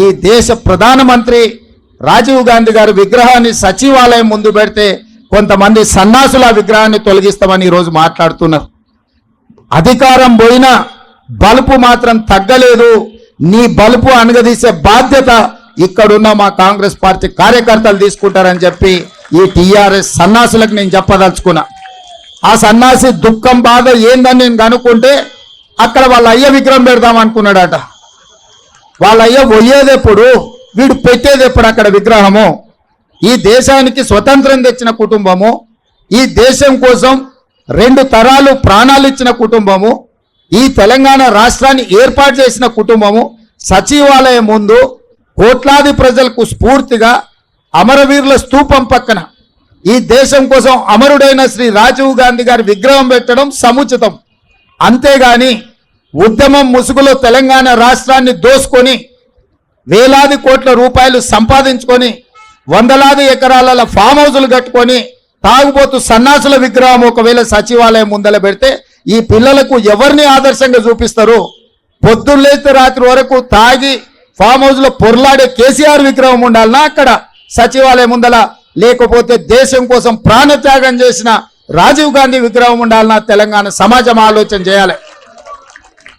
ఈ దేశ ప్రధానమంత్రి రాజీవ్ గాంధీ గారి విగ్రహాన్ని సచివాలయం ముందు పెడితే కొంతమంది సన్నాసుల విగ్రహాన్ని తొలగిస్తామని ఈరోజు మాట్లాడుతున్నారు. అధికారం పోయినా బలుపు మాత్రం తగ్గలేదు. నీ బలుపు అణగదీసే బాధ్యత ఇక్కడున్న మా కాంగ్రెస్ పార్టీ కార్యకర్తలు తీసుకుంటారని చెప్పి ఈ టీఆర్ఎస్ సన్నాసులకు నేను చెప్పదలుచుకున్నా. ఆ సన్నాసి దుఃఖం బాధ ఏందని నేను కనుక్కుంటే అక్కడ వాళ్ళ అయ్య విగ్రహం పెడదాం అనుకున్నాడట. వాళ్ళ అయ్య పోయేదెప్పుడు, వీడు పెట్టేదెప్పుడు అక్కడ విగ్రహము? ఈ దేశానికి స్వతంత్రం తెచ్చిన కుటుంబము, ఈ దేశం కోసం 2 తరాలు ప్రాణాలు ఇచ్చిన కుటుంబము, ఈ తెలంగాణ రాష్ట్రాన్ని ఏర్పాటు చేసిన కుటుంబము సచివాలయం ముందు కోట్లాది ప్రజలకు స్ఫూర్తిగా అమరవీరుల స్తూపం పక్కన ఈ దేశం కోసం అమరుడైన శ్రీ రాజీవ్ గాంధీ గారి విగ్రహం పెట్టడం సముచితం. అంతేగాని ఉద్యమం ముసుగులో తెలంగాణ రాష్ట్రాన్ని దోసుకొని వేలాది కోట్ల రూపాయలు సంపాదించుకొని వందలాది ఎకరాల ఫామ్ హౌజులు కట్టుకొని తాగుబోతు సన్నాసుల విగ్రహం ఒకవేళ సచివాలయం ముందల పెడితే ఈ పిల్లలకు ఎవరిని ఆదర్శంగా చూపిస్తారు? పొద్దున్నేస్తే రాత్రి వరకు తాగి ఫామ్ హౌస్ లో పొర్లాడే కేసీఆర్ విగ్రహం ఉండాలనా అక్కడ సచివాలయం ముందల? లేకపోతే దేశం కోసం ప్రాణత్యాగం చేసిన రాజీవ్ గాంధీ విగ్రహం ఉండాలనా? తెలంగాణ సమాజం ఆలోచన చేయాలి.